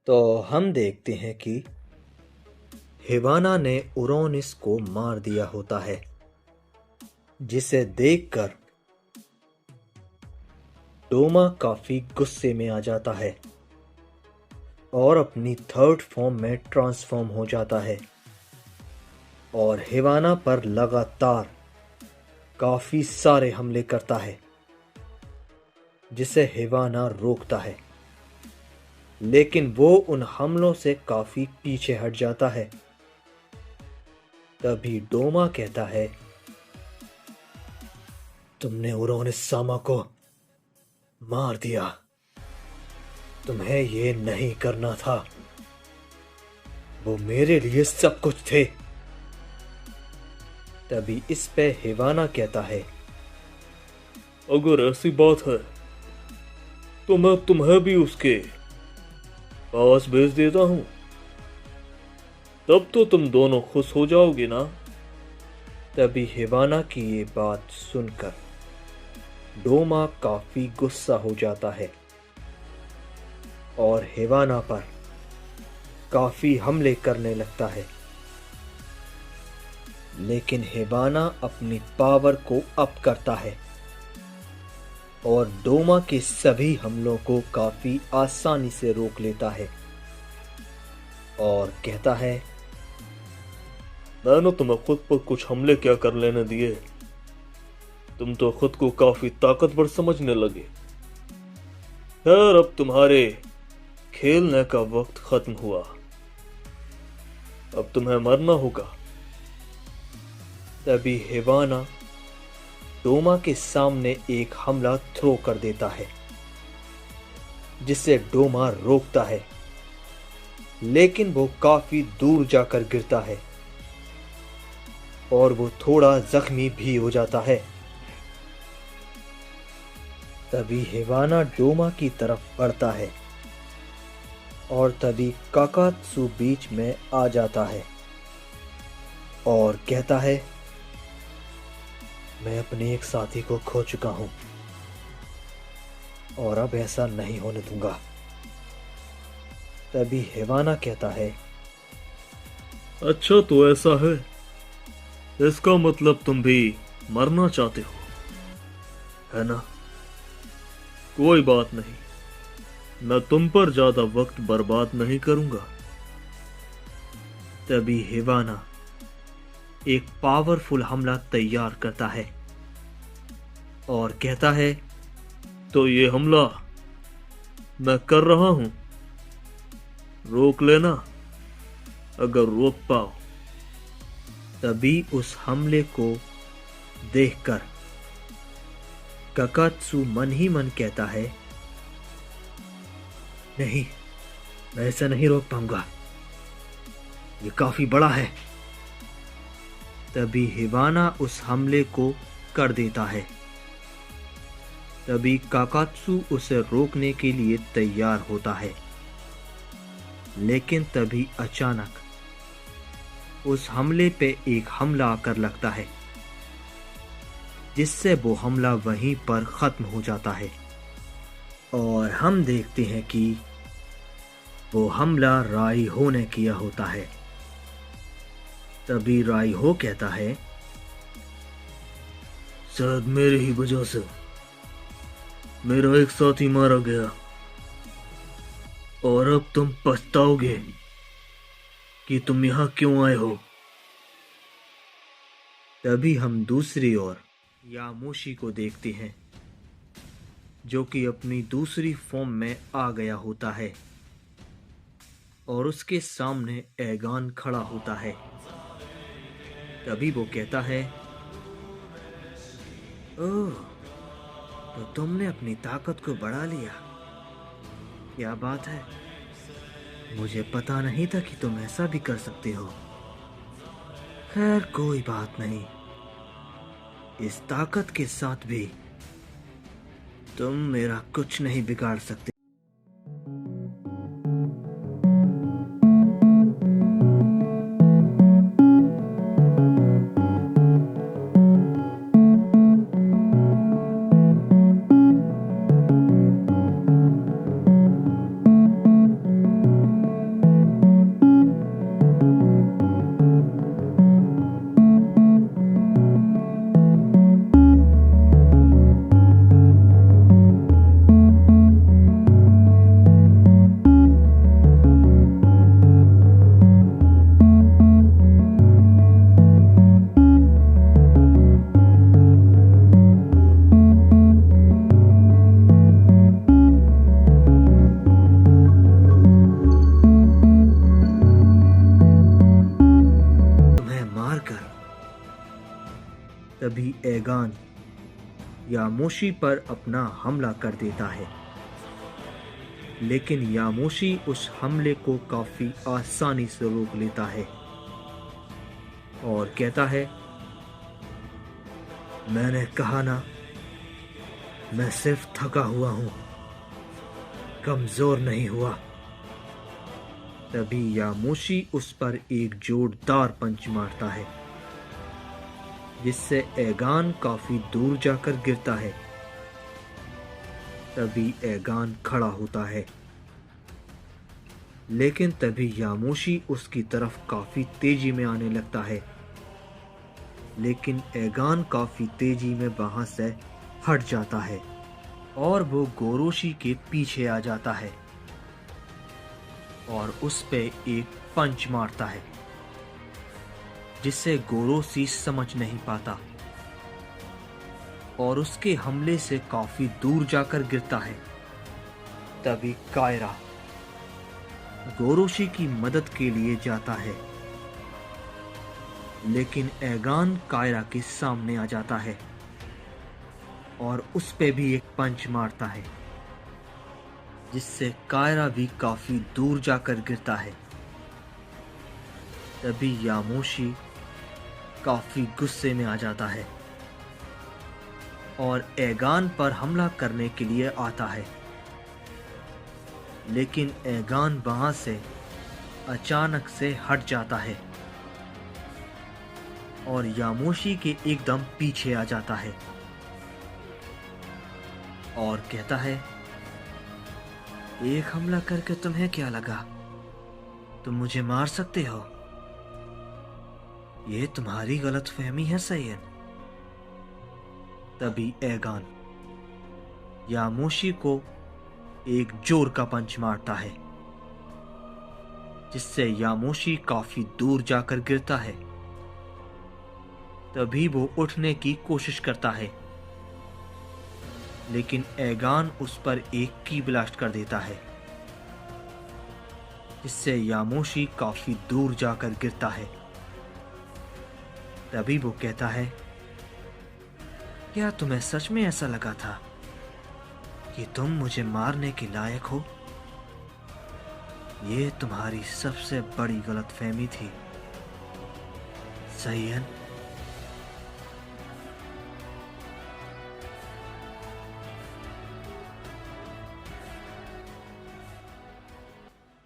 तो हम देखते हैं कि हिवाना ने उरोनिस को मार दिया होता है, जिसे देखकर डोमा काफी गुस्से में आ जाता है और अपनी थर्ड फॉर्म में ट्रांसफॉर्म हो जाता है और हिवाना पर लगातार काफी सारे हमले करता है, जिसे हिवाना रोकता है। लेकिन वो उन हमलों से काफी पीछे हट जाता है। तभी डोमा कहता है, तुमने उरोनिस सामा को मार दिया। तुम्हें ये नहीं करना था। वो मेरे लिए सब कुछ थे। तभी इस पे हिवाना कहता है, अगर ऐसी बात है तो मैं तुम्हें भी उसके पास भेज देता हूं। तब तो तुम दोनों खुश हो जाओगे ना। तभी हिवाना की ये बात सुनकर डोमा काफी गुस्सा हो जाता है और हिवाना पर काफी हमले करने लगता है। लेकिन हिवाना अपनी पावर को अप करता है और डोमा के सभी हमलों को काफी आसानी से रोक लेता है और कहता है, मैंने तुम्हें खुद पर कुछ हमले क्या कर लेने दिए। तुम तो खुद को काफी ताकतवर समझने लगे। खैर, अब तुम्हारे खेलने का वक्त खत्म हुआ। अब तुम्हें मरना होगा। तभी हिवाना डोमा के सामने एक हमला थ्रो कर देता है, जिसे डोमा रोकता है। लेकिन वो काफी दूर जाकर गिरता है और वो थोड़ा जख्मी भी हो जाता है। तभी हिवाना डोमा की तरफ बढ़ता है और तभी काकात्सु बीच में आ जाता है और कहता है, मैं अपने एक साथी को खो चुका हूं और अब ऐसा नहीं होने दूंगा। तभी हिवाना कहता है, अच्छा, तो ऐसा है। इसका मतलब तुम भी मरना चाहते हो, है ना? कोई बात नहीं, मैं तुम पर ज्यादा वक्त बर्बाद नहीं करूंगा। तभी हिवाना एक पावरफुल हमला तैयार करता है और कहता है, तो ये हमला मैं कर रहा हूं। रोक लेना अगर रोक पाओ। तभी उस हमले को देखकर काकात्सु मन ही मन कहता है, नहीं, मैं ऐसा नहीं रोक पाऊंगा। ये काफी बड़ा है। तभी हिवाना उस हमले को कर देता है। तभी काकात्सु उसे रोकने के लिए तैयार होता है। लेकिन तभी अचानक उस हमले पे एक हमला आकर लगता है, जिससे वो हमला वहीं पर खत्म हो जाता है और हम देखते हैं कि वो हमला राइहो ने किया होता है। तभी राइहो कहता है, शायद मेरी ही वजह से मेरा एक साथी मारा गया और अब तुम पछताओगे कि तुम यहां क्यों आए हो। तभी हम दूसरी ओर यामोशी को देखते हैं, जो कि अपनी दूसरी फॉर्म में आ गया होता है और उसके सामने एगान खड़ा होता है। तभी वो कहता है, ओह, तो तुमने अपनी ताकत को बढ़ा लिया। क्या बात है, मुझे पता नहीं था कि तुम ऐसा भी कर सकते हो। खैर, कोई बात नहीं। इस ताकत के साथ भी तुम मेरा कुछ नहीं बिगाड़ सकते। तभी एगान यामोशी पर अपना हमला कर देता है, लेकिन यामोशी उस हमले को काफी आसानी से रोक लेता है और कहता है, मैंने कहा ना, मैं सिर्फ थका हुआ हूं, कमजोर नहीं हुआ। तभी यामोशी उस पर एक जोरदार पंच मारता है, जिससे एगान काफी दूर जाकर गिरता है। तभी एगान खड़ा होता है, लेकिन तभी यामोशी उसकी तरफ काफी तेजी में आने लगता है, लेकिन एगान काफी तेजी में वहां से हट जाता है और वो गोरोशी के पीछे आ जाता है और उस पे एक पंच मारता है, जिससे गोरोशी समझ नहीं पाता और उसके हमले से काफी दूर जाकर गिरता है। तभी कायरा गोरोशी की मदद के लिए जाता है, लेकिन एगान कायरा के सामने आ जाता है और उस पे भी एक पंच मारता है, जिससे कायरा भी काफी दूर जाकर गिरता है। तभी यामोशी काफी गुस्से में आ जाता है और एगान पर हमला करने के लिए आता है, लेकिन एगान वहां से अचानक से हट जाता है और यामोशी के एकदम पीछे आ जाता है और कहता है, एक हमला करके तुम्हें क्या लगा, तुम मुझे मार सकते हो? ये तुम्हारी गलतफहमी है सैयन। तभी एगान यामोशी को एक जोर का पंच मारता है, जिससे यामोशी काफी दूर जाकर गिरता है। तभी वो उठने की कोशिश करता है, लेकिन एगान उस पर एक की ब्लास्ट कर देता है, जिससे यामोशी काफी दूर जाकर गिरता है। तभी वो कहता है, क्या तुम्हें सच में ऐसा लगा था कि तुम मुझे मारने के लायक हो? ये तुम्हारी सबसे बड़ी गलतफहमी थी सैयन।